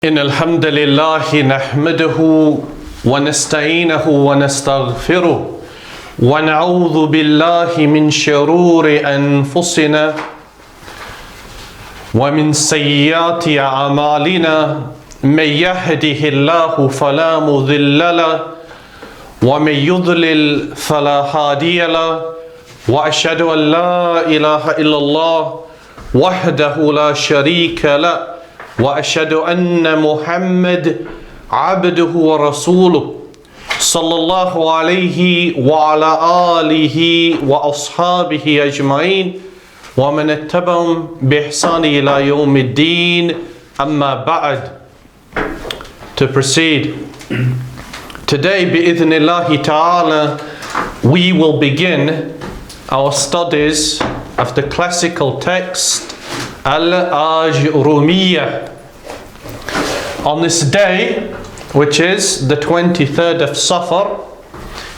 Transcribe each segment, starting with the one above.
إن الحمد لله نحمده ونستعينه ونستغفره ونعوذ بالله من شرور أنفسنا ومن سيئات أعمالنا من يهده الله فلا مضل له ومن يضلل فلا هادي له وأشهد أن لا إله إلا الله وحده لا شريك له وأشهد أن محمد عبده ورسوله صلى الله عليه وعلى آله وأصحابه أجمعين ومن اتبعهم بإحسان إلى يوم الدين أما بعد. To proceed, today بإذن الله تعالى we will begin our studies of the classical text al-Ajrumiyyah on this day, which is the 23rd of Safar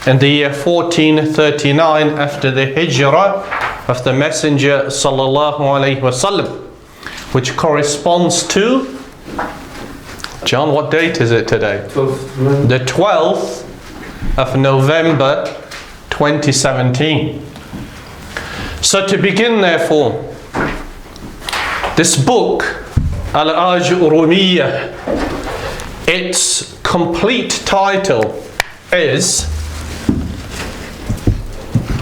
in the year 1439 after the Hijrah of the Messenger sallallahu alaihi wasallam, which corresponds to, John, what date is it today? The 12th of November 2017. So to begin, therefore, this book, al-Ajrumiyyah, its complete title is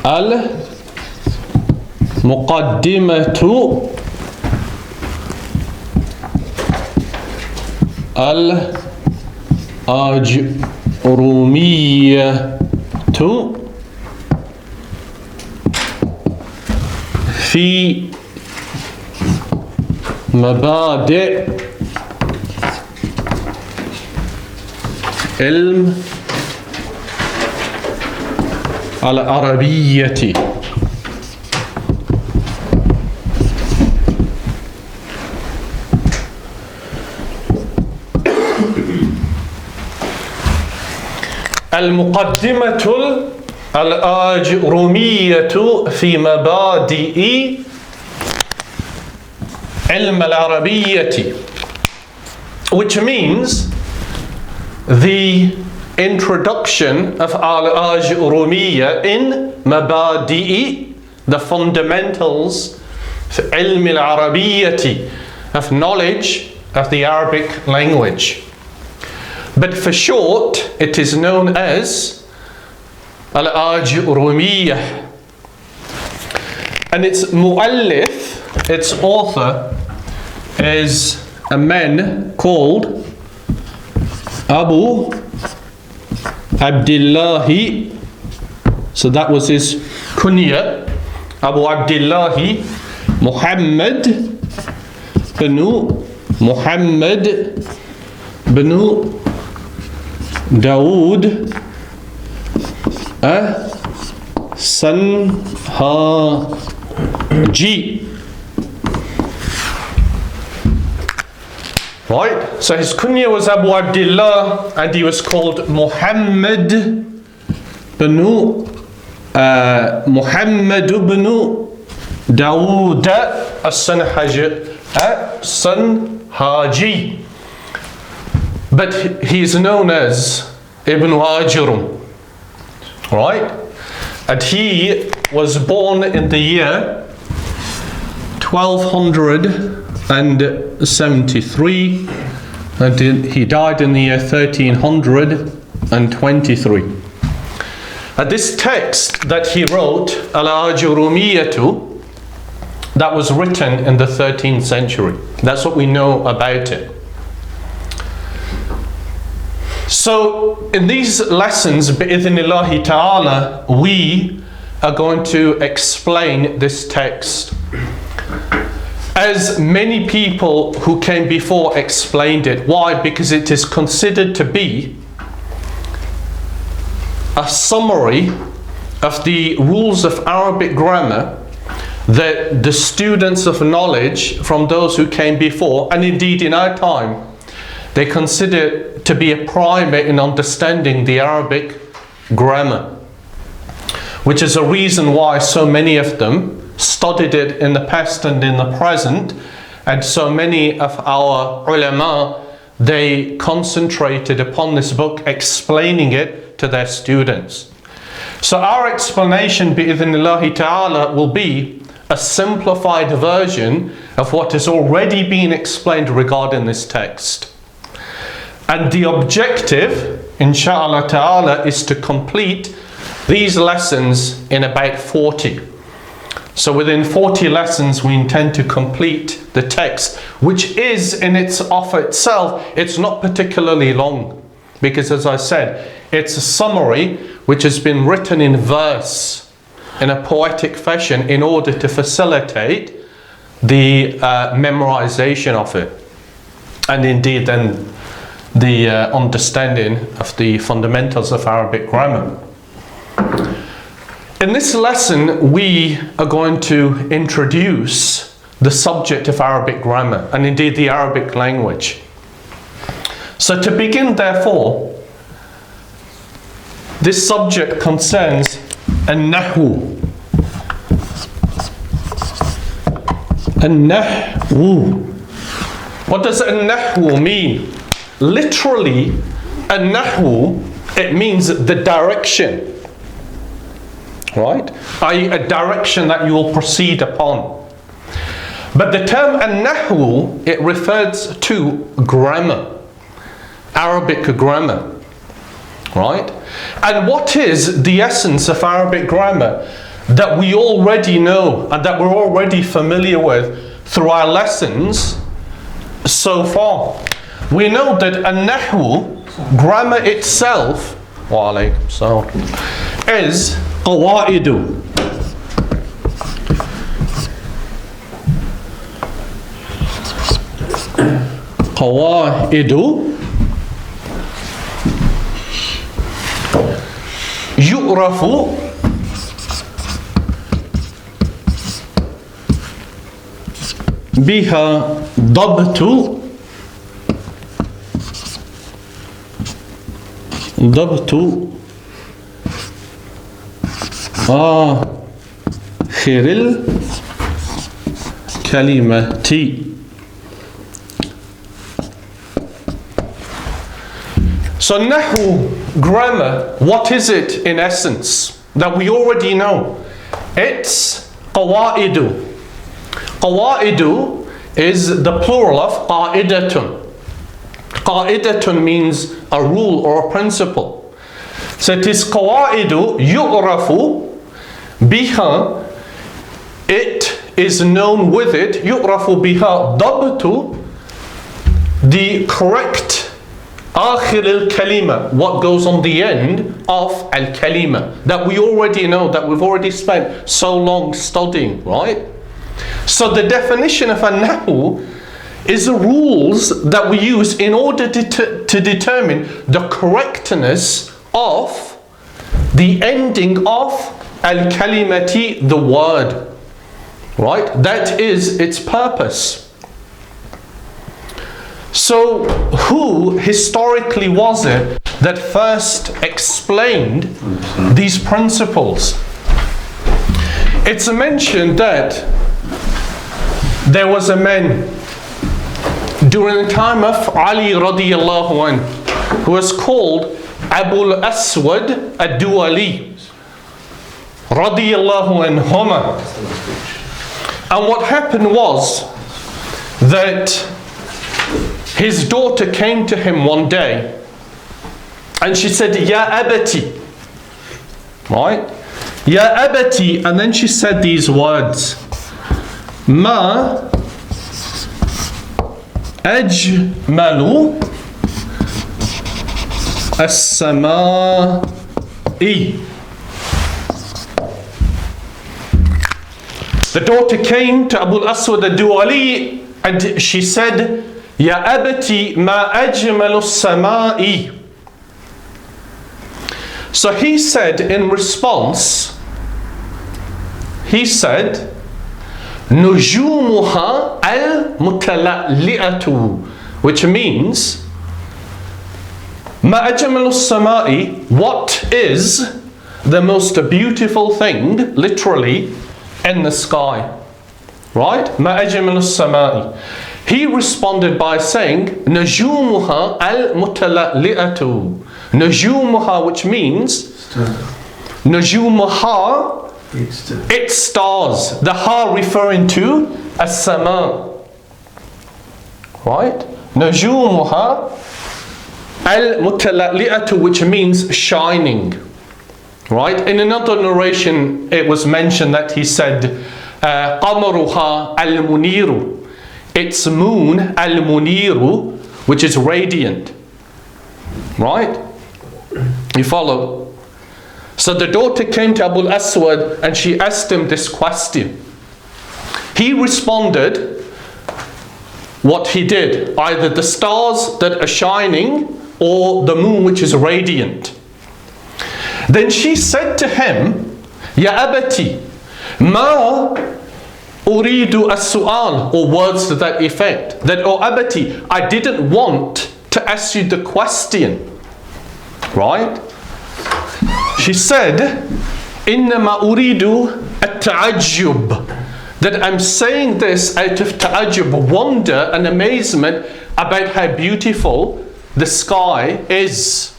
Al-Muqaddimatu Al-Ajrumiyyatu fi مبادئ علم العربية. المقدمة الآجرومية في مبادئ علم العربية, which means the introduction of al-Ajrumiyyah in mabadi'i, the fundamentals of ilm al-Arabiyyati, of knowledge of the Arabic language. But for short, it is known as al-Ajrumiyyah. And its mu'allif, its author, is a man called Abu Abdullah. So that was his kunya, Abu Abdullah Muhammad bin Dawud as-Sanhajee. Right, so his kunya was Abu Abdullah, and he was called Muhammad bin Dawud as-Sanhajee. But he is known as Ibn Ajrum. Right? And he was born in the year 1273, and he died in the year 1323. And this text that he wrote, Al-Ajrumiyyatu, that was written in the 13th century. That's what we know about it. So in these lessons, bi'idhnillahi ta'ala, we are going to explain this text as many people who came before explained it. Why? Because it is considered to be a summary of the rules of Arabic grammar that the students of knowledge from those who came before, and indeed in our time, they consider to be a primer in understanding the Arabic grammar, which is a reason why so many of them studied it in the past and in the present, and so many of our ulama they concentrated upon this book, explaining it to their students. So our explanation, bi'idhnillahi ta'ala, will be a simplified version of what has already been explained regarding this text. And the objective, inshallah ta'ala, is to complete these lessons in about 40. So within 40 lessons we intend to complete the text, which is in its of itself, it's not particularly long, because as I said, it's a summary which has been written in verse in a poetic fashion in order to facilitate the memorization of it, and indeed then the understanding of the fundamentals of Arabic grammar. In this lesson, we are going to introduce the subject of Arabic grammar and indeed the Arabic language. So to begin, therefore, this subject concerns an-nahwu. An-nahwu. What does an-nahwu mean? Literally, an-nahwu, it means the direction. Right? i.e. a direction that you will proceed upon. But the term an-nahwu, it refers to grammar, Arabic grammar. Right? And what is the essence of Arabic grammar that we already know and that we're already familiar with through our lessons so far? We know that an-nahwu, grammar itself, wa alaykum salam, is qawaidu. Qawaidu yu'rafu biha dabtu آخر الكلمة. So Nahu, grammar, what is it in essence that we already know? It's qawaidu. Qawaidu is the plural of qa'idatun. Qa'idatun means a rule or a principle. So it is qawaidu yu'rafu biha, it is known with it, yu'rafu biha dabtu, the correct akhir al-kalima, what goes on the end of al-kalima, that we already know, that we've already spent so long studying, right? So the definition of an-nahwu is the rules that we use in order to determine the correctness of the ending of al-kalimati, the word, right? That is its purpose. So who historically was it that first explained these principles? It's mentioned that there was a man during the time of Ali radiyallahu anhu who was called Aswad ad-Duwali radiyallahu anhuma. And what happened was that his daughter came to him one day and she said, Ya abati, right? Ya abati, and then she said these words, Ma ajmalu as-Sanhajee. The daughter came to Abu al-Aswad ad-Duwali and she said, Ya abati ma ajmalu as-Sanhajee. So he said in response, he said, Nujumuha al-mutala'li'atu, which means, Ma ajmalu as-Sanhajee, what is the most beautiful thing, literally, in the sky? Right? Ma ajmalu as-Sanhajee. He responded by saying, نجومها المتلألئة. نجومها, which means نجومها, its stars. The ha referring to as-sama. Right? نجومها المتلألئة, which means shining. Right? In another narration, it was mentioned that he said, قمرها المنير. Its moon, al-muniru, which is radiant. Right? You follow? So the daughter came to Abu al-Aswad and she asked him this question. He responded what he did, either the stars that are shining or the moon which is radiant. Then she said to him, Ya abati, ma uridu as-su'al, or words to that effect. That, oh abati, I didn't want to ask you the question. Right? She said, innama uridu at-ta'ajjub, that I'm saying this out of ta'ajjub, wonder and amazement about how beautiful the sky is.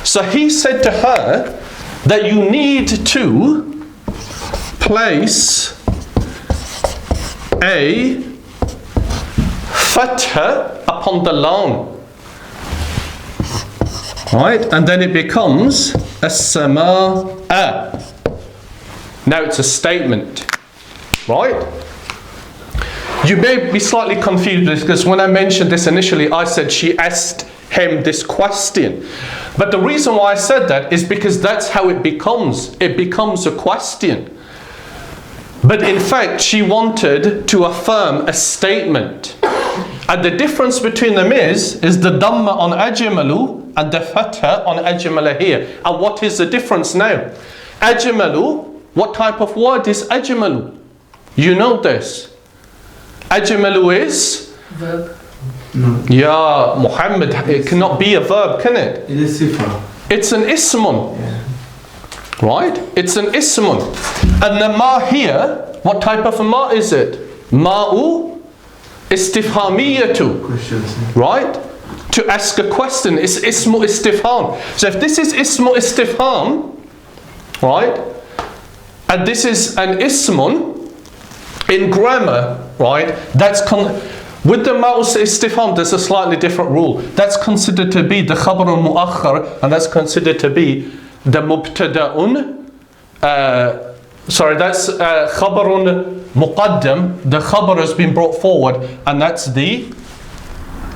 So he said to her that you need to place a fatha upon the lam. Right? And then it becomes as-samaa. Now it's a statement. Right? You may be slightly confused because when I mentioned this initially, I said she asked him this question. But the reason why I said that is because that's how it becomes. It becomes a question. But in fact, she wanted to affirm a statement. And the difference between them is the dhamma on ajmalu and the fatha on ajmala here. And what is the difference now? Ajmalu, what type of word is ajmalu? You know this. Ajmalu is? Verb. No. Ya Muhammad, it cannot be a verb, can it? It is sifa. It's an ismun. Yeah. Right? It's an ismun. And the ma here, what type of ma is it? Ma'u istifhamiyatu. Questions. Right? To ask a question. It's ismu istifham. So if this is ismu istifham, right? And this is an ismun, in grammar, right? That's with the ma'us istifham, there's a slightly different rule. That's considered to be the khabar al-mu'akhar, and that's considered to be the mubtada'un. That's khabarun muqaddam. The khabar has been brought forward, and that's the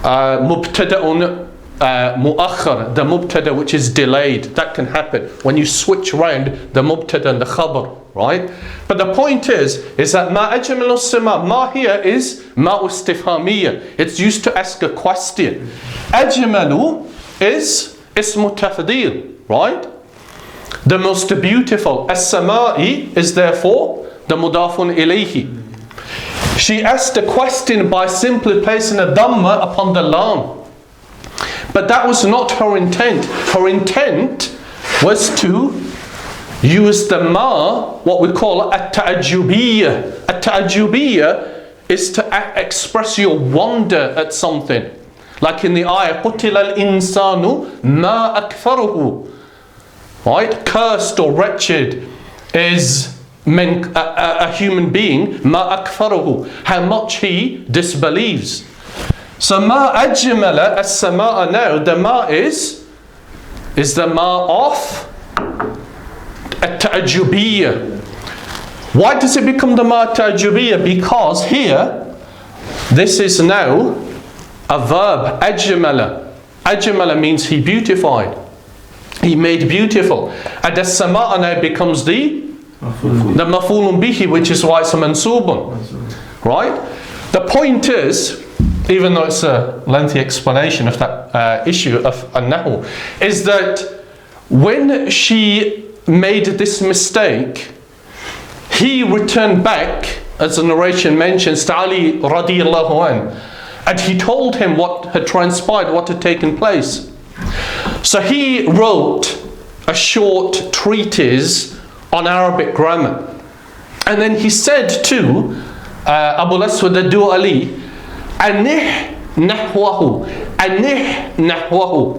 mubtada'un mu'akhar, the mubtada which is delayed. That can happen when you switch around the mubtada and the khabar, right? But the point is that ma ajmalu sima, ma here is ma istifhamiyya. It's used to ask a question. Ajmalu is ismu tafdeel, right? The most beautiful. As-samai is therefore the mudafun ilayhi. She asked a question by simply placing a dhamma upon the lam. But that was not her intent. Her intent was to use the ma, what we call at-ta'ajjubiyyah. At-ta'ajjubiyyah is to express your wonder at something. Like in the ayah, قُتِلَ الْإِنسَانُ مَا أَكْفَرُهُ. Right? Cursed or wretched is a human being, مَا أَكْفَرُهُ. How much he disbelieves. So ma ajmala as-samaa, now the ma is the ma of at-ta'ajjubiyyah. Why does it become the ma at-ta'ajjubiyyah? Because here, this is now a verb, ajmala. Ajmala means he beautified. He made beautiful. And as-samaa now becomes the maf'ulun bihi, which is why it's a mansubun. Right? The point is, even though it's a lengthy explanation of that issue of an-nahu, is that when she made this mistake, he returned back, as the narration mentions, to Ali radiyallahu anh, and he told him what had transpired, what had taken place. So he wrote a short treatise on Arabic grammar, and then he said to Abu al-Aswad ad-Du'ali أنح نحوه, أنح نحوه,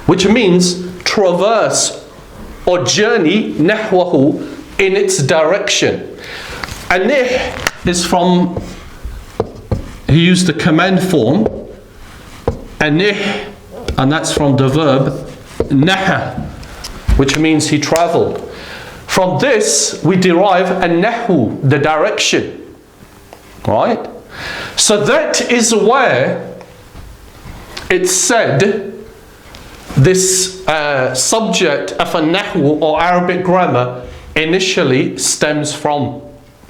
which means traverse or journey نحوه, in its direction. أنح is from, he used the command form, أنح, and that's from the verb naha, which means he traveled. From this we derive an-nahu, the direction. Right? So that is where it's said this subject of an-nahu or Arabic grammar initially stems from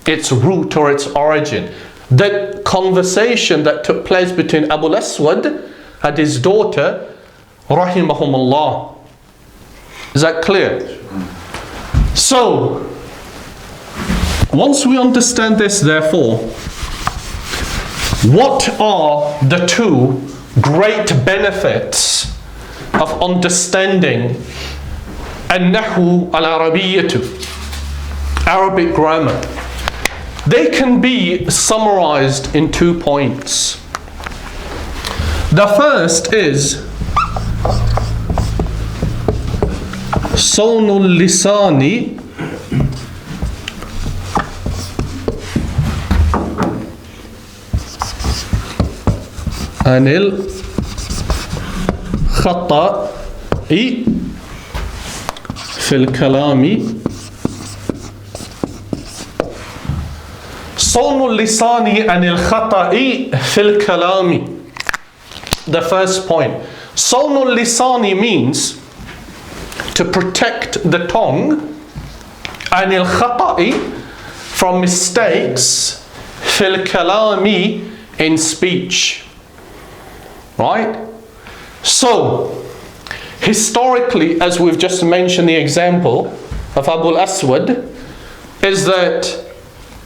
its root or its origin. The conversation that took place between Abu al-Aswad and his daughter, rahimahumullah. Is that clear? So, once we understand this, therefore, what are the two great benefits of understanding an-nahu al-arabiyyatu, Arabic grammar? They can be summarized in 2 points. The first is صون اللسان عن الخطأ في الكلام. صون اللسان عن الخطأ في الكلام. The first point. صون اللسان means to protect the tongue, عن الخطأ, from mistakes, في الكلام, in speech. Right? So, historically, as we've just mentioned the example of Abu al-Aswad, is that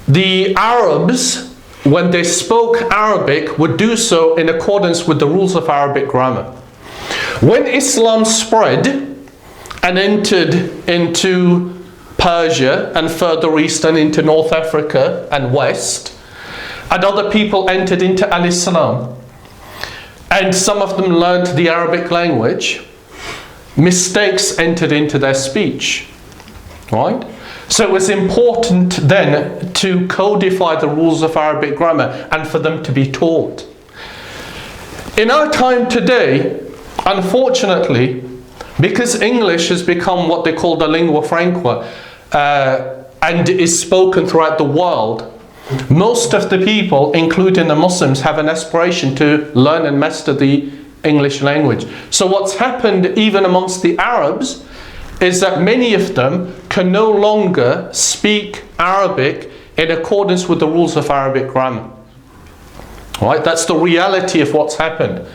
the Arabs, when they spoke Arabic, would do so in accordance with the rules of Arabic grammar. When Islam spread and entered into Persia and further east and into North Africa and west, and other people entered into al-Islam, and some of them learned the Arabic language, mistakes entered into their speech. Right? So it was important then to codify the rules of Arabic grammar and for them to be taught. In our time today, unfortunately, because English has become what they call the lingua franca and is spoken throughout the world, most of the people, including the Muslims, have an aspiration to learn and master the English language. So what's happened even amongst the Arabs is that many of them can no longer speak Arabic in accordance with the rules of Arabic grammar. Right? That's the reality of what's happened.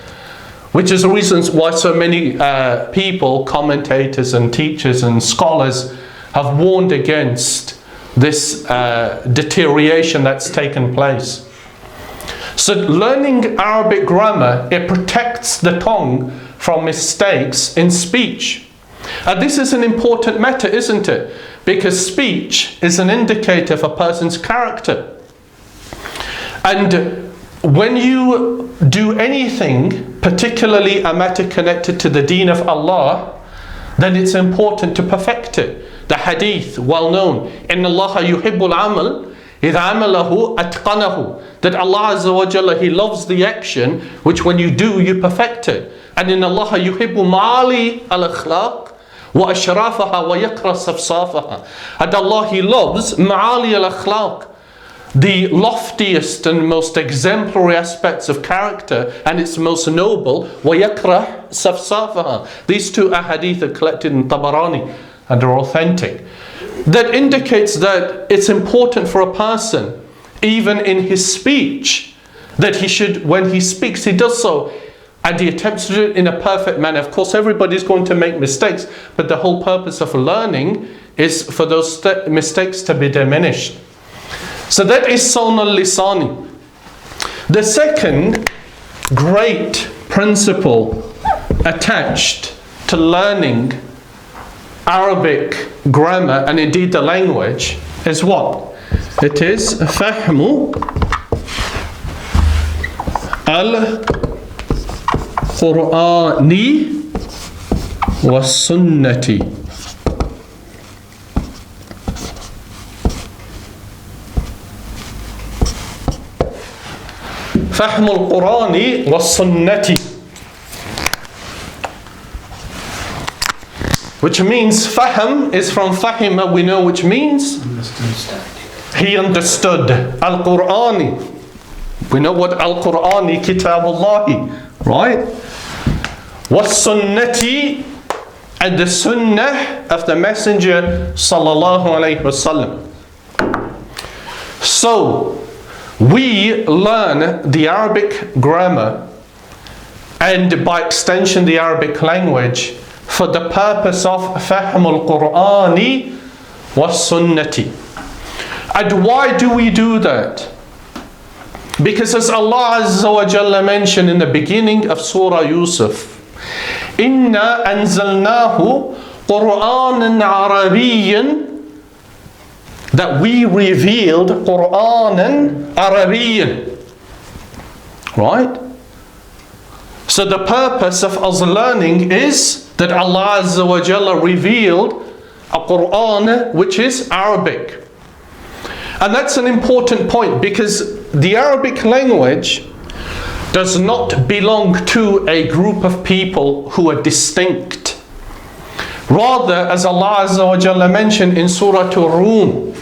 Which is the reason why so many people, commentators and teachers and scholars have warned against this deterioration that's taken place. So learning Arabic grammar, it protects the tongue from mistakes in speech. And this is an important matter, isn't it? Because speech is an indicator of a person's character. And when you do anything, particularly a matter connected to the deen of Allah, then it's important to perfect it. The hadith, well known, إِنَّ اللَّهَ يُحِبُّ الْعَمَلِ إِذَا عَمَلَهُ أَتْقَنَهُ, that Allah Azza wa Jalla, He loves the action which when you do, you perfect it. And إِنَّ اللَّهَ يُحِبُّ مَعَالِي الْأَخْلَاقِ وَأَشْرَافَهَا وَيَكْرَهُ صَفْصَافَهَا. And Allah, He loves مَعَالِي الْأَخْلَاقِ, the loftiest and most exemplary aspects of character, and its most noble, وَيَكْرَهُ صَفْصَافَهَا. These two ahadith are collected in Tabarani and are authentic. That indicates that it's important for a person, even in his speech, that he should, when he speaks, he does so and he attempts to do it in a perfect manner. Of course, everybody's going to make mistakes, but the whole purpose of learning is for those mistakes to be diminished. So that is Sawn al-Lisani. The second great principle attached to learning Arabic grammar and indeed the language is what? It is فهم al-Qurani was-Sunnati. فهم القرآن والسنة, which means fahm is from fahima, we know which means he understood. Al-Qurani, we know what Al-Qurani, Kitabullahi, right? Was-Sunnati, and the Sunnah of the Messenger sallallahu alayhi wasallam. So we learn the Arabic grammar and by extension the Arabic language for the purpose of fahm al-Qur'ani was-Sunnati. And why do we do that? Because as Allah Azza wa Jalla mentioned in the beginning of Surah Yusuf, Inna anzalnahu Qur'anan Arabiyyan, that we revealed Qur'anan Arabiyyan. Right? So the purpose of us learning is that Allah Azza wa Jalla revealed a Qur'an which is Arabic. And that's an important point, because the Arabic language does not belong to a group of people who are distinct. Rather, as Allah Azza wa Jalla mentioned in Surah Ar-Rum,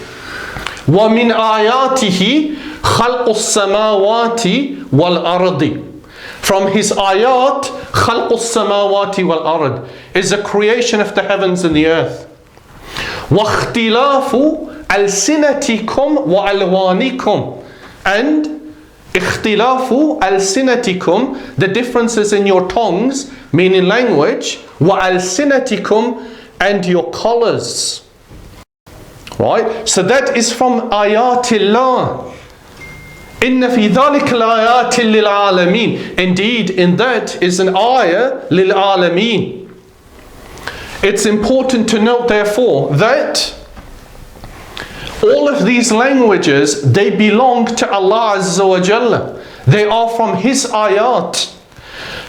وَمِنْ آيَاتِهِ خَلْقُ السَّمَاوَاتِ وَالْأَرْضِ. From His ayat, خَلْقُ السَّمَاوَاتِ وَالْأَرْضِ, is the creation of the heavens and the earth. وَاخْتِلَافُ أَلْسِنَتِكُمْ وَأَلْوَانِكُمْ, and اختلاف ألسنتكم, the differences in your tongues, meaning language, وألسنتكم, and your colors. Right? So that is from ayatillah. إن في ذلك الآيات للعالمين. Indeed, in that is an ayah للعالمين. It's important to note, therefore, that all of these languages, they belong to Allah Azza wa Jalla. They are from His ayat.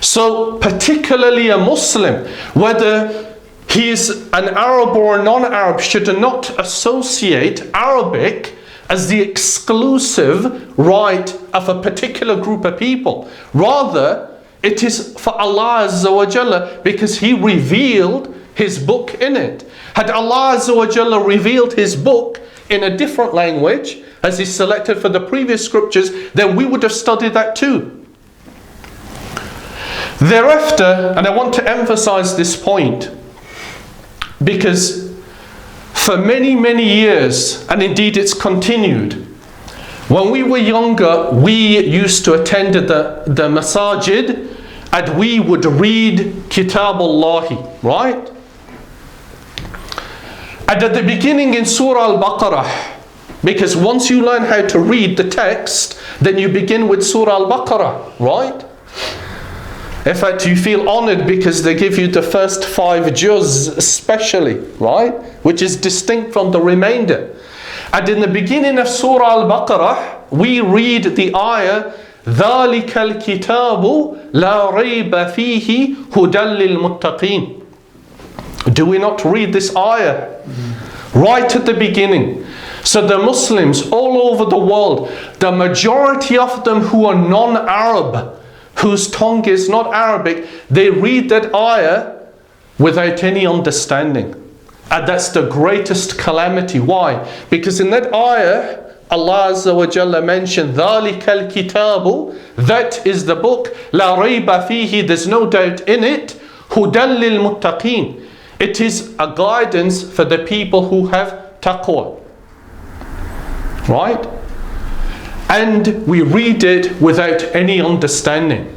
So particularly a Muslim, whether he is an Arab or a non-Arab, should not associate Arabic as the exclusive right of a particular group of people. Rather, it is for Allah Azza wa Jalla, because He revealed His book in it. Had Allah Azza wa Jalla revealed His book in a different language, as He selected for the previous scriptures, then we would have studied that too. Thereafter, and I want to emphasize this point, because for many, many years, and indeed it's continued, when we were younger, we used to attend the masajid, and we would read Kitabullahi, right? And at the beginning in Surah Al-Baqarah, because once you learn how to read the text, then you begin with Surah Al-Baqarah, right? In fact, you feel honored because they give you the first 5 juz especially, right? Which is distinct from the remainder. And in the beginning of Surah Al-Baqarah, we read the ayah, ذَلِكَ الْكِتَابُ لَا رَيْبَ فِيهِ هُدًى لِلْمُتَّقِينَ. Do we not read this ayah? Right at the beginning. So the Muslims all over the world, the majority of them who are non-Arab, whose tongue is not Arabic, they read that ayah without any understanding. And that's the greatest calamity. Why? Because in that ayah, Allah Azza wa Jalla mentioned, ذَلِكَ الْكِتَابُ, that is the book, لَا رَيْبَ فِيهِ, there's no doubt in it, هُدًى لِلْمُتَّقِينَ. It is a guidance for the people who have taqwa. Right? And we read it without any understanding.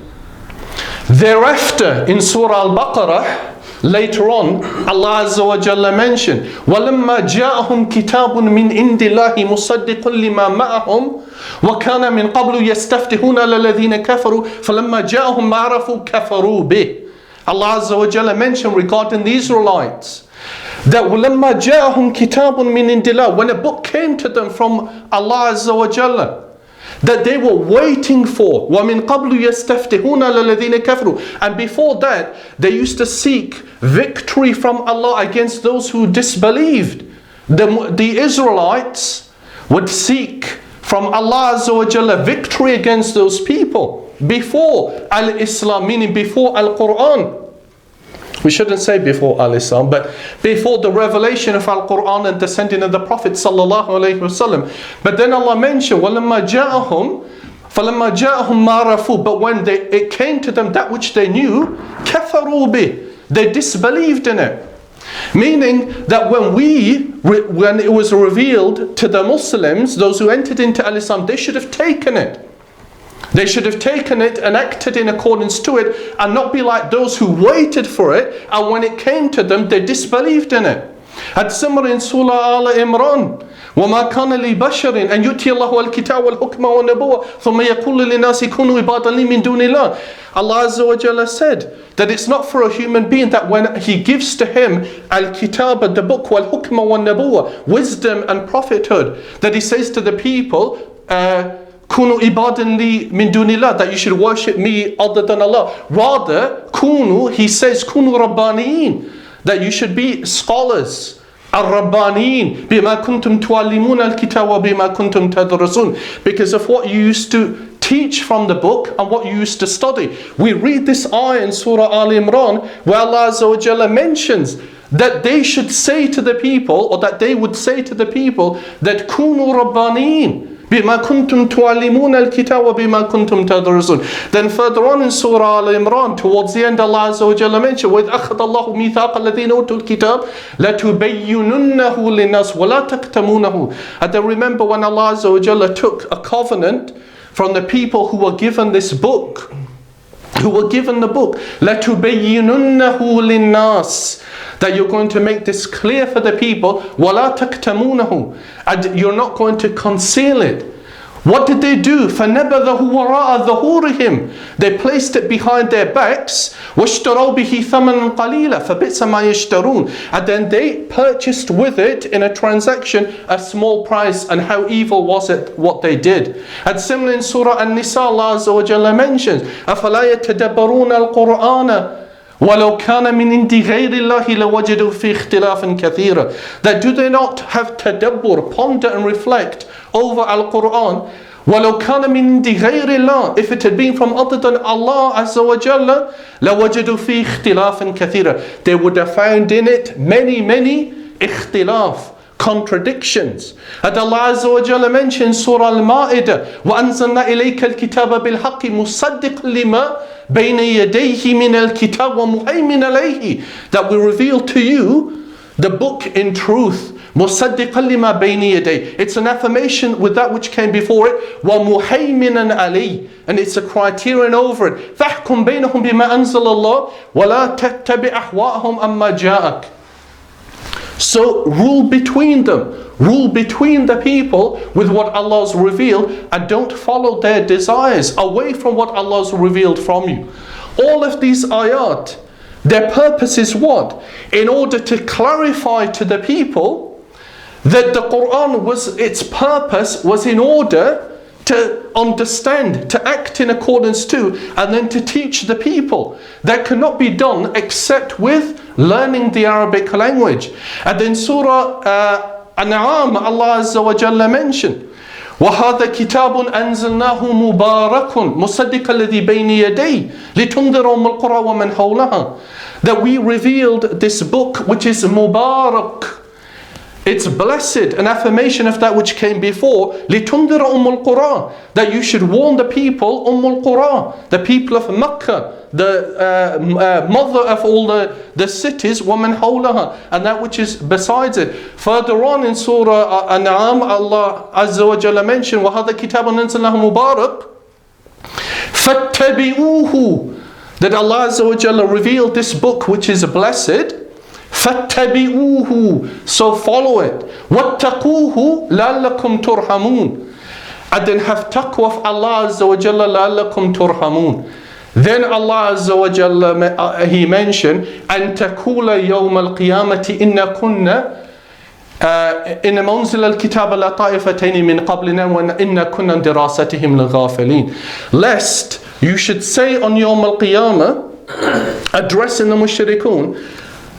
Thereafter, in Surah Al-Baqarah, later on, Allah Azza wa Jalla mentioned, وَلَمَّا جَاءَهُمْ كِتَابٌ مِّنْ عِنْدِ اللَّهِ مُصَدِّقٌ لِمَا مَعَهُمْ وَكَانَ مِنْ قَبْلُ يَسْتَفْتِحُونَ عَلَى الَّذِينَ كَفَرُوا فَلَمَّا جَاءَهُمْ مَا عَرَفُوا كَفَرُوا بِهِ. Allah Azza wa Jalla mentioned regarding the Israelites that وَلَمَّا جَاءَهُمْ كِتَابٌ مِّنْ عِنْدِ اللَّهِ, when a book came to them from Allah Azza wa Jalla, that they were waiting for. وَمِن قَبْلُ يَسْتَفْتِحُونَ لَلَّذِينَ كَفْرُوا. And before that, they used to seek victory from Allah against those who disbelieved. The Israelites would seek from Allah Azza wa Jalla victory against those people before Al-Islam, meaning before Al-Quran. We shouldn't say before Al-Islam, but before the revelation of Al-Quran and descending of the Prophet sallallahu alaihi wasallam. But then Allah mentioned, وَلَمَّا جَاءَهُمْ فَلَمَّا جَاءَهُمْ مَا رَفُوا. But when it came to them that which they knew, كَفَرُوا بِهِ. They disbelieved in it. Meaning that when it was revealed to the Muslims, those who entered into Al-Islam, they should have taken it. They should have taken it and acted in accordance to it, and not be like those who waited for it, and when it came to them, they disbelieved in it. And similar in Surah Al-Imran, وَمَا كَانَ لِبَشَرٍ أَنْ يُؤْتِيَ اللَّهُ الْكِتَابَ وَالْحُكْمَ وَالنُّبُوَّةَ ثُمَّ يَقُولُ لِلنَّاسِ كُونُوا عِبَادًا لِي مِن دُونِ اللَّهِ. Allah Azza wa Jalla said that it's not for a human being that when He gives to him al-kitab, the book, وَالْحُكْمَ وَالنُّبُوَّةَ, wisdom and prophethood, that He says to the people, Kunu ibadan li min dunillah, that you should worship me other than Allah. Rather, kunu, He says, kunu rabbaniin, that you should be scholars. Ar-Rabbaniin, bima kuntum tuallimun al-kitab wa bima kuntum tadrusun, because of what you used to teach from the book and what you used to study. We read this ayah in Surah Al-Imran where Allah Azza wa Jalla mentions that they should say to the people, or that they would say to the people, that kunu rabbaniin, bima kuntum tuallimun al-kitab wa bima kuntum tadrusun. Then further on in Surah Al-Imran, towards the end, Allah Azza wa Jalla mentioned, وَإِذْ أَخَذَ اللَّهُ مِيثَاقَ الَّذِينَ أُوتُوا الْكِتَابَ لَتُبَيِّنُنَّهُ لِلنَّاسِ وَلَا تَكْتَمُونَهُ. And then remember when Allah Azza wa Jalla took a covenant from the people who were given this book, who were given the book, لَتُبَيِّنُنَّهُ لِلنَّاسِ, that you're going to make this clear for the people, وَلَا تَكْتَمُونَهُ, and you're not going to conceal it. What did they do? فَنَبَذَهُ وَرَاءَ ظَهُورِهِمْ. They placed it behind their backs. وَاشْتَرَوْا بِهِ ثَمَنًا قَلِيلًا فَبِئْسَ مَا يَشْتَرُونَ. And then they purchased with it in a transaction a small price, and how evil was it what they did. And similar in Surah An-Nisa, Allah Azza wa Jalla mentions, أَفَلَا يَتَدَبَّرُونَ الْقُرْآنَ وَلَوْ كَانَ مِنْ عِنْدِ غَيْرِ اللَّهِ لَوَجَدُوا فِي اخْتِلَافٍ كَثِيرًا. That do they not have tadabbur, ponder and reflect over Al-Quran? وَلَوْ كَانَ مِنْ عِنْدِ غَيْرِ اللَّهِ, if it had been from other than Allah Azza wa Jalla, لَوَجَدُوا فِي اخْتِلَافٍ كَثِيرًا. They would have found in it many ikhtilaf, contradictions. And Allah Azza wa Jalla mentions Surah Al-Ma'idah, وَأَنزَلْنَا إِلَيْكَ الْكِتَابَ بِالْحَقِّ مُصَدِّقًا لِمَا بَيْنَ يَدَيْهِ مِنَ الْكِتَابِ وَمُهَيْمِنًا عَلَيْهِ. That we reveal to you the book in truth. مُصَدِّقًا لِمَا بَيْنَ يَدَيْهِ. It's an affirmation with that which came before it. وَمُهَيْمِنًا عَلَيْهِ. And it's a criterion over it. فَاحْكُمْ بَيْنَهُمْ بِمَا أَنزَلَ اللَّهُ وَلَا تَتَّبِعْ أَهْوَاءَهُمْ أَمَّا جَاءَكَ. So rule between them. Rule between the people with what Allah's revealed, and don't follow their desires away from what Allah's revealed from you. All of these ayat, their purpose is what? In order to clarify to the people that the Quran its purpose was in order to understand, to act in accordance to, and then to teach the people. That cannot be done except with learning the Arabic language. And then Surah An'am, Allah Azza wa Jalla mentioned, وَهَذَا كِتَابٌ أَنزَلْنَاهُ مُبَارَكٌ مُصَدِّقًا الَّذِي بَيْنَ يَدَيْهِ لِتُنذِرَ أُمَّ الْقُرَى وَمَنْ حَوْلَهَا. That we revealed this book which is Mubarak. It's blessed, an affirmation of that which came before. لِتُنذِرَ أُمَّ الْقُرَى, that you should warn the people, al-Qura, the people of Mecca, the mother of all the cities, وَمَنْ حَوْلَهَا, and that which is besides it. Further on in Surah An'am, Allah Azza wa Jalla mentioned, وَهَذَا كِتَابٌ أَنزَلْنَاهُ مُبَارَكٌ فَاتَّبِعُوهُ, that Allah Azza wa Jalla revealed this book which is blessed. فَاتَّبِعُوهُ, so follow it. وَاتَّقُوهُ لَعَلَّكُمْ تُرْحَمُونَ, and then have taqwa of Allah Azza wa Jalla لَعَلَّكُمْ تُرْحَمُونَ. Then Allah Azza wa Jalla, He mentioned, أَن تَقُولَ يَوْمَ الْقِيَامَةِ إِنَّا كُنَّا إنما أنزل الكتاب على طائفتين من قبلنا وإن كنا عن دراستهم لغافلين. Lest you should say on Yawm al-Qiyamah, addressing the mushrikun,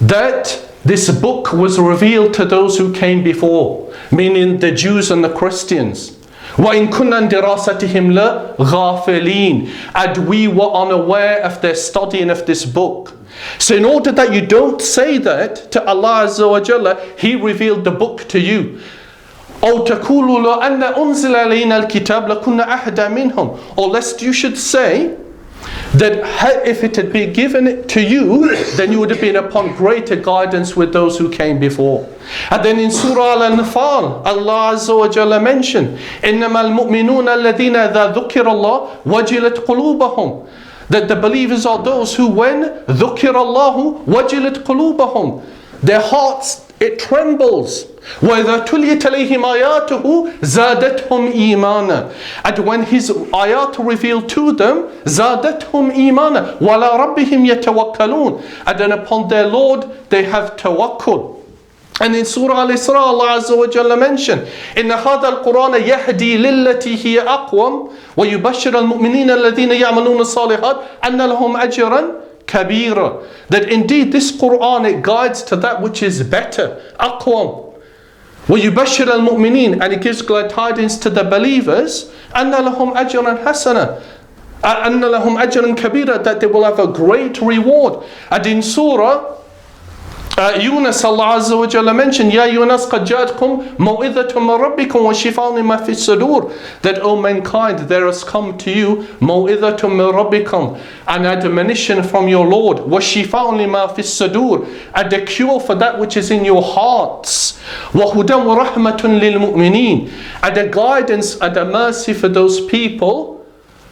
that this book was revealed to those who came before, meaning the Jews and the Christians. وَإِن كُنَّا دِرَاسَتِهِمْ لَغَافِلِينَ, and we were unaware of their studying of this book. So in order that you don't say that to Allah Azza wa Jalla, He revealed the book to you. أو تقولوا لو أن أنزل علينا الكتاب لكنا أهدى منهم, or lest you should say that if it had been given to you, then you would have been upon greater guidance with those who came before. And then in Surah Al-Anfal, Allah Azza wa Jalla mentioned, إِنَّمَا الْمُؤْمِنُونَ الَّذِينَ إِذَا ذُكِّرَ اللَّهُ وَجِلَتْ قُلُوبَهُم, that the believers are those who, when ذُكِّرَ اللَّهُ وَجِلَتْ قُلُوبَهُم, their hearts, it trembles. وَإِذَا تُلِيَتْ عَلَيْهِمْ آيَاتُهُ زَادَتْهُمْ إِيمَانًا, and when His ayat revealed to them, زَادَتْهُمْ إِيمَانًا وَعَلَى رَبِّهِمْ يَتَوَكَّلُونَ, and then upon their Lord they have tawakkul. And in Surah Al-Isra, Allah Azza wa Jalla mentioned, إِنَّ هَذَا الْقُرْآنَ يَهْدِي لِلَّتِي هِيَ أَقْوَمُ وَيُبَشِّرُ الْمُؤْمِنِينَ الَّذِينَ يَعْمَلُونَ الصَّالِحَاتِ أَنَّ لَهُمْ أَجْرًا kabira, that indeed this Quran, it guides to that which is better, aqwam. وَيُبَشِّرَ الْمُؤْمِنِينَ, and it gives glad tidings to the believers, أَنَّ لَهُمْ أَجْرًا حَسَنًا, أَنَّ لَهُمْ أَجْرًا كَبِيرًا, that they will have a great reward. And in Surah Yunus, Allah Azza wa Jalla mentioned, Ya Yunus qad ja'atkum maw'idhatun min rabbikum wa shifaa'un lima fi sudur, that O mankind, there has come to you maw'idhatun min rabbikum, an admonition from your Lord, wa shifaa'un lima fi sudur, and a cure for that which is in your hearts, wa hudan wa rahmatun lil mu'mineen, and a guidance and a mercy for those people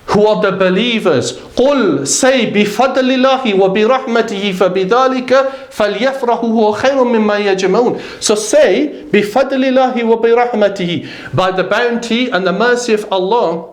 who are the believers. قُلْ, say, بِفَضْلِ اللَّهِ وَبِرَحْمَتِهِ فَبِذَلِكَ فَلْيَفْرَحُوا هُوَ خَيْرٌ مِمَّا يَجْمَعُونَ. So say, بِفَضْلِ اللَّهِ وَبِرَحْمَتِهِ, by the bounty and the mercy of Allah,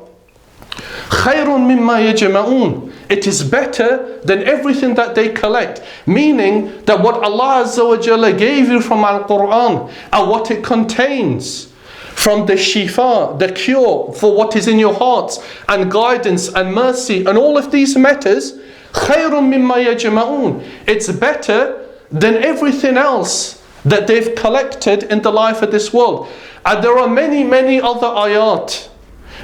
خَيْرٌ مِمَّا يَجْمَعُونَ, it is better than everything that they collect. Meaning that what Allah Azza wa Jalla gave you from Al-Quran and what it contains, from the shifa, the cure for what is in your hearts, and guidance and mercy and all of these matters, خَيْرٌ مِمَّا يَجْمَعُونَ, it's better than everything else that they've collected in the life of this world. And there are many, many other ayat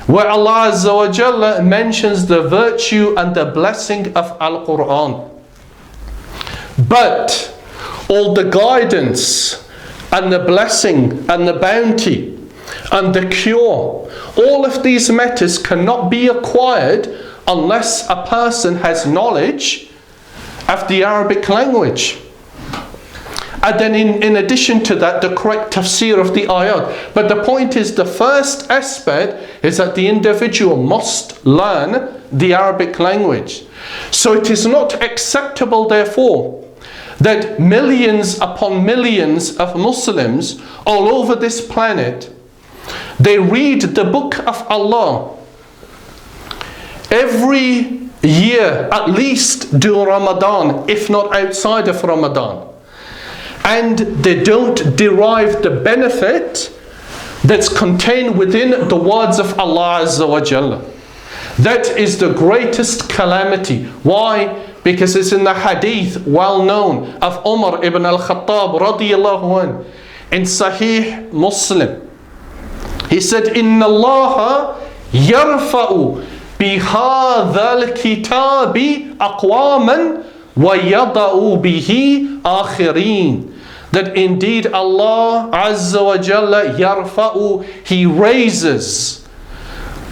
where Allah Azza wa Jalla mentions the virtue and the blessing of Al-Quran. But all the guidance and the blessing and the bounty and the cure, all of these matters cannot be acquired unless a person has knowledge of the Arabic language. And then in addition to that, the correct tafsir of the ayat. But the point is, the first aspect is that the individual must learn the Arabic language. So it is not acceptable, therefore, that millions upon millions of Muslims all over this planet, they read the book of Allah every year, at least during Ramadan, if not outside of Ramadan, and they don't derive the benefit that's contained within the words of Allah Azza wa Jalla. That is the greatest calamity. Why? Because it's in the hadith well known of Umar ibn al-Khattab radiyallahu anh, in Sahih Muslim. He said, إِنَّ اللَّهَ يَرْفَعُ بِهَذَا الْكِتَابِ أَقْوَامًا وَيَضَعُ بِهِ آخِرِينَ, that indeed Allah Azza wa Jalla yarfa'u, He raises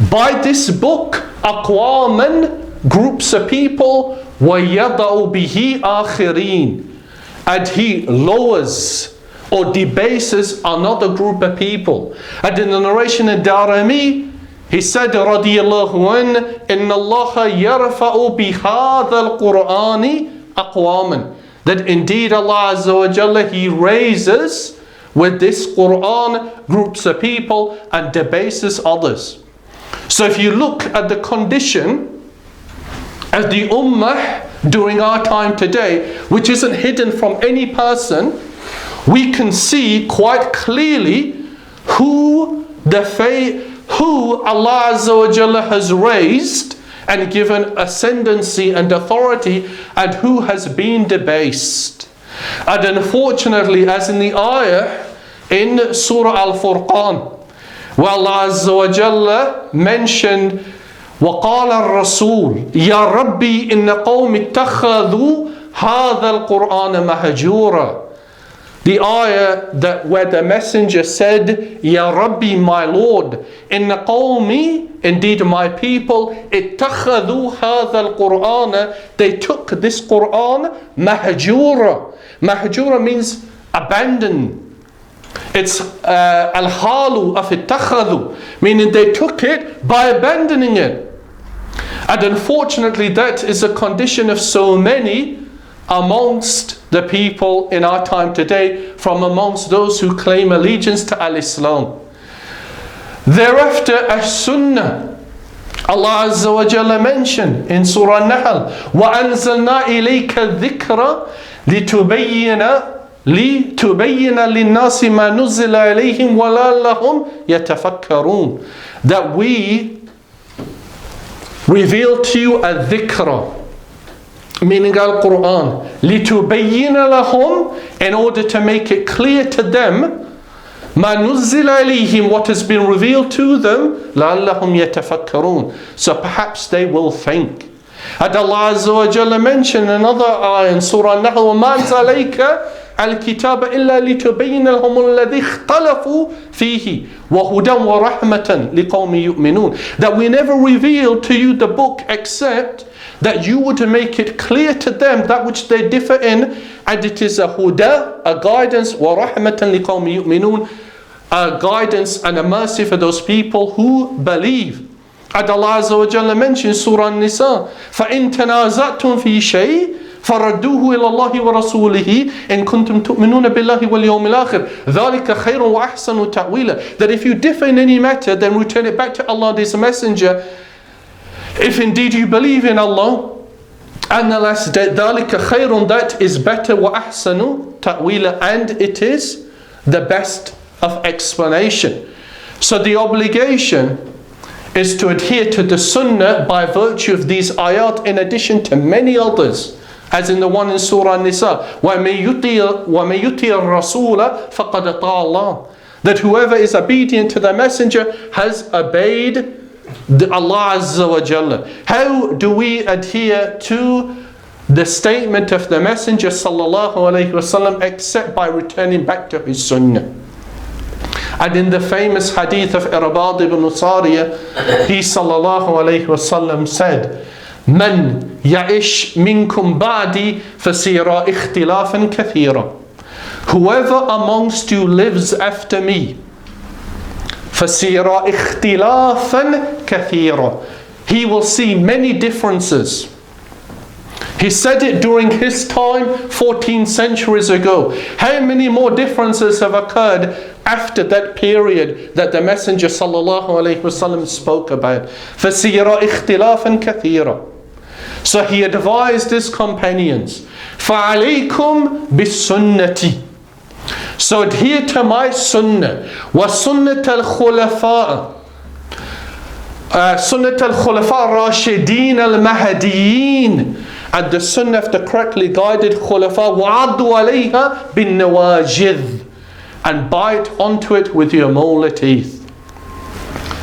by this book أَقْوَامًا, groups of people, وَيَضَعُ بِهِ آخِرِينَ, and He lowers or debases another group of people. And in the narration of Darimi, he said, radiyallahu an, إِنَّ اللَّهَ يَرْفَعُ بِهَذَا الْقُرْآنِ أَقْوَامًا, that indeed Allah Azza wa Jalla, He raises with this Quran groups of people and debases others. So if you look at the condition of the ummah during our time today, which isn't hidden from any person, we can see quite clearly who Allah Azza wa Jalla has raised and given ascendancy and authority, and who has been debased. And unfortunately, as in the ayah in Surah Al-Furqan, where Allah Azza wa Jalla mentioned, وَقَالَ الرَّسُولُ يَا رَبِّي إِنَّ قَوْمِ اتَّخَذُوا هَذَا الْقُرْآنَ مَهْجُورًا. The ayah where the messenger said, Ya Rabbi, my Lord, inna qawmi, indeed my people, ittakhadhu hadha al-Qur'ana, they took this Qur'an mahjura. Mahjura means abandoned. It's al-halu of ittakhadhu, meaning they took it by abandoning it. And unfortunately, that is a condition of so many amongst the people in our time today, from amongst those who claim allegiance to al-Islam. Thereafter, as-Sunnah, Allah Azza wa Jalla mentioned in Surah An-Nahl, وَأَنزَلْنَا إِلَيْكَ الذِّكْرَ لِتُبَيِّنَ لِلنَّاسِ مَا نُزِّلَ إِلَيْهِمْ وَلَعَلَّهُمْ يَتَفَكَّرُونَ. That we reveal to you a-dhikra, meaning Al-Quran, لِتُبَيِّنَ لَهُمْ, in order to make it clear to them, مَا نُزِّلَ إِلَيْهِمْ, what has been revealed to them, لَعَلَّهُمْ يَتَفَكَّرُونَ, so perhaps they will think. And Allah Azza wa Jalla mentioned another ayah in Surah An-Nahl, وَمَا أَنزَلَيْكَ الْكِتَابَ إِلَّا لِتُبَيِّنَ لَهُمُ الَّذِي اخْتَلَفُوا فِيهِ وَهُدًى وَرَحْمَةً لِقَوْمِ يُؤْمِنُونَ. That we never revealed to you the book except that you would make it clear to them that which they differ in, and it is a huda, a guidance, وَرَحْمَةً لِقَوْمِ يُؤْمِنُونَ, a guidance and a mercy for those people who believe. And Allah Azza wa Jalla mentions Surah An-Nisa, فَإِن تَنَازَعْتُمْ فِي شَيْءٍ فَرَدُّوهُ إِلَى اللَّهِ وَرَسُولِهِ إِن كُنتُمْ تُؤْمِنُونَ بِاللَّهِ وَالْيَوْمِ الْآخِرِ ذَلِكَ خَيْرٌ وَأَحْسَنُ تَأْوِيلًا. That if you differ in any matter, then return it back to Allah and His Messenger, if indeed you believe in Allah and the last day. ذَلِكَ خَيْرٌ, that is better, وَأَحْسَنُ تَأْوِيلًا, and it is the best of explanation. So the obligation is to adhere to the Sunnah by virtue of these ayat, in addition to many others, as in the one in Surah An-Nisa, وَمَن يُطِيعِ الرَّسُولَ فَقَدْ أَطَاعَ اللَّهَ, that whoever is obedient to the Messenger has obeyed Allah Azza wa Jalla. How do we adhere to the statement of the Messenger sallallahu alayhi wasallam except by returning back to his Sunnah? And in the famous hadith of Irbad ibn Sariyah, he sallallahu alayhi wasallam said, من يعش منكم بعدي فسيرى اختلافا كثيرا. Whoever amongst you lives after me, فسيرى اختلافا كثيرا, he will see many differences. He said it during his time 14 centuries ago. How many more differences have occurred after that period that the Messenger sallallahu alayhi wasallam spoke about? فسيرى اختلافا كثيرا. So he advised his companions, فَعَلَيْكُمْ بِالسُّنَّةِ, so adhere to my sunnah, وَسُنَّةَ الْخُلَفَاءِ, سُنَّةَ الْخُلَفَاءِ الرَّاشِدِينَ الْمَهْدِيِّينَ, and the sunnah of the correctly guided khulafa, وَعَضُّوا عَلَيْهَا بِالنَّوَاجِذِ, and bite onto it with your molar teeth.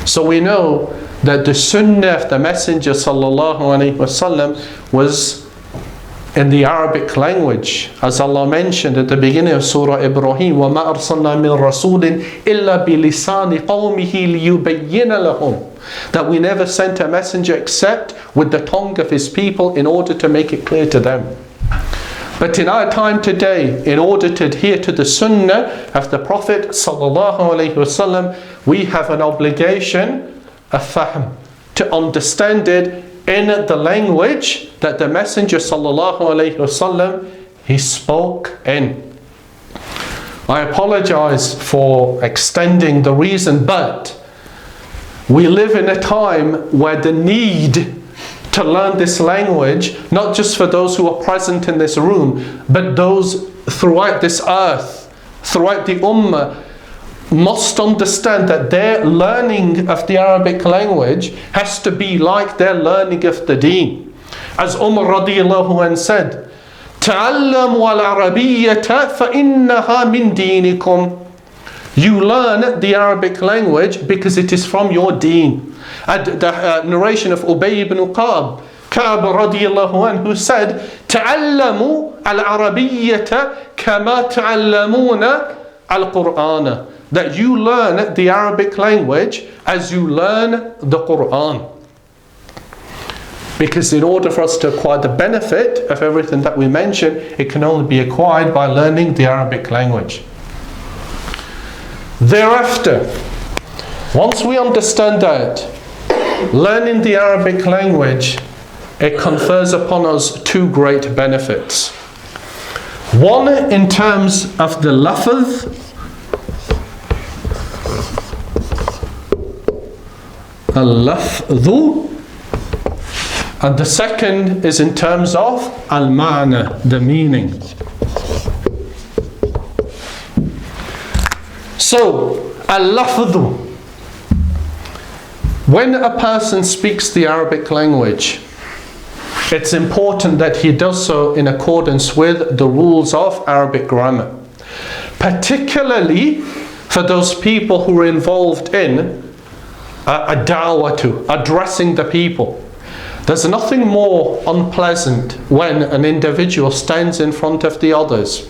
So we know that the sunnah of the Messenger sallallahu alaihi wasallam was in the Arabic language, as Allah mentioned at the beginning of Surah Ibrahim, وَمَا أَرْسَلْنَا مِن رَسُولٍ إِلَّا بِلِسَانِ قَوْمِهِ لِيُبَيِّنَ لَهُمْ, that we never sent a messenger except with the tongue of his people in order to make it clear to them. But in our time today, in order to adhere to the sunnah of the Prophet sallallahu alaihi wasallam, we have an obligation, a fahm, to understand it in the language that the Messenger sallallahu alaihi wasallam he spoke in. I apologize for extending the reason, but we live in a time where the need to learn this language, not just for those who are present in this room, but those throughout this earth, throughout the Ummah must understand that their learning of the Arabic language has to be like their learning of the Deen. As Umar radiallahu anhu said, تَعَلَّمُوا الْعَرَبِيَّةَ فَإِنَّهَا مِنْ دِينِكُمْ. You learn the Arabic language because it is from your deen. And the narration of Ubay ibn Ka'b radiallahu anhu said, تَعَلَّمُوا الْعَرَبِيَّةَ كَمَا تَعَلَّمُونَ الْقُرْآنَ. That you learn the Arabic language as you learn the Quran. Because in order for us to acquire the benefit of everything that we mention, it can only be acquired by learning the Arabic language. Thereafter, once we understand that, learning the Arabic language, it confers upon us two great benefits. One, in terms of the lafz, al-lafdhu, and the second is in terms of al-ma'na, the meaning. So, al-lafdhu, when a person speaks the Arabic language, it's important that he does so in accordance with the rules of Arabic grammar. Particularly for those people who are involved in a da'wah to, addressing the people. There's nothing more unpleasant when an individual stands in front of the others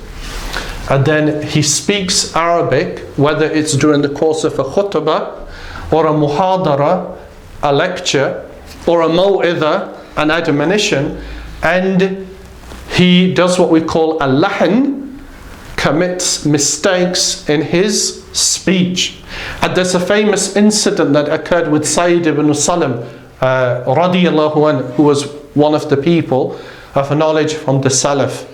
and then he speaks Arabic, whether it's during the course of a khutbah or a muhadara, a lecture, or a maw'idha, an admonition, and he does what we call a lahan, commits mistakes in his speech. And there's a famous incident that occurred with Sayyid ibn Salam radiyallahu anhu, who was one of the people of knowledge from the Salaf.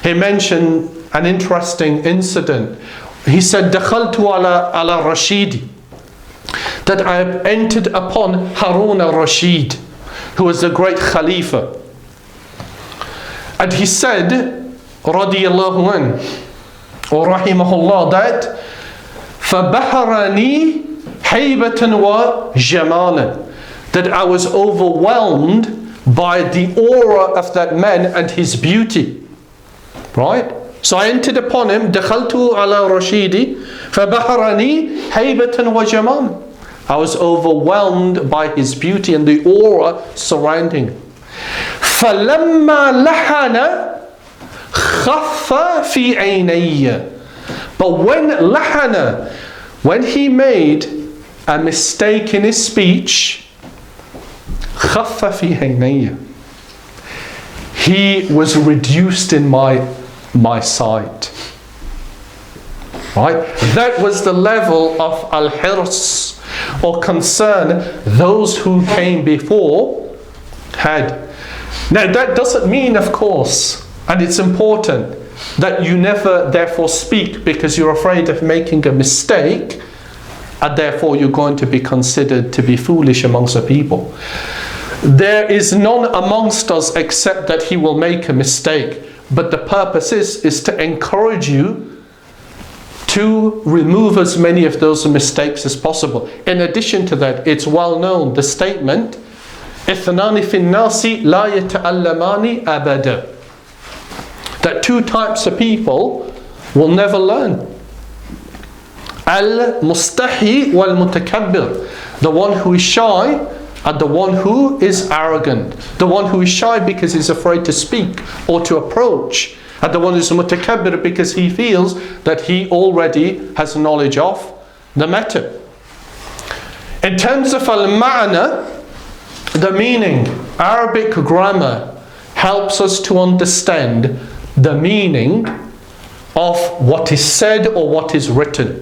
He mentioned an interesting incident. He said, دخلت على Rashidi, that I have entered upon Harun al-Rashid, who was a great Khalifa. And he said, radiyallahu anhu, or rahimahullah, that فَبَحَرَنِي حَيْبَةً وَجَمَالًا, that I was overwhelmed by the aura of that man and his beauty. Right? So I entered upon him, دخلت على رشيدي فبحرني حيبة وجمال. I was overwhelmed by his beauty and the aura surrounding him. فَلَمَّا لَحَنَ خَفَّ فِي عَيْنَيَّ. But when he made a mistake in his speech, خَفَّ فِي عَيْنَيَّ, he was reduced in my sight. Right? That was the level of al-hirs, or concern, those who came before had. Now that doesn't mean, of course, and it's important, that you never therefore speak because you're afraid of making a mistake and therefore you're going to be considered to be foolish amongst the people. There is none amongst us except that he will make a mistake, but the purpose is to encourage you to remove as many of those mistakes as possible. In addition to that, it's well known, the statement, اثنان في الناس لا يتعلمان أبدا, that two types of people will never learn. Al-mustahi wal-mutakabbir, the one who is shy and the one who is arrogant. The one who is shy because he's afraid to speak or to approach, and the one who is mutakabbir because he feels that he already has knowledge of the matter. In terms of al-ma'na, the meaning, Arabic grammar helps us to understand the meaning of what is said or what is written.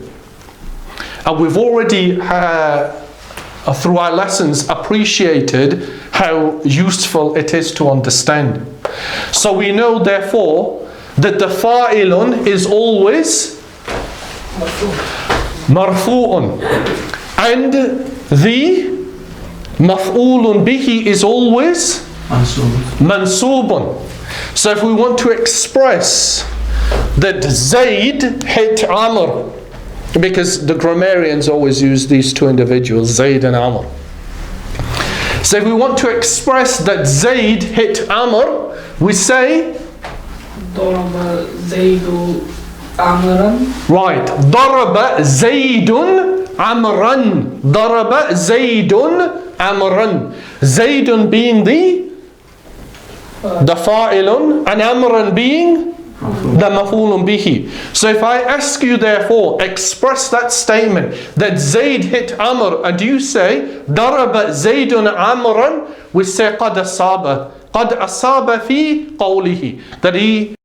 And we've already, through our lessons, appreciated how useful it is to understand. So we know, therefore, that the fa'ilun is always marfu'un, and the maf'ulun bihi is always mansubun. So if we want to express that Zayd hit Amr, because the grammarians always use these two individuals, Zayd and Amr. So if we want to express that Zayd hit Amr, we say ضرب زيد عمرا. right, ضرب زيد عمرا. ضرب زيد عمرا. Zaydun being the fa'ilun, and Amran being the maf'ulun bihi. So if I ask you therefore, express that statement that Zayd hit Amr, and you say ضرب زيد عمرا, we say قد أصاب. قد أصاب في قوله, that he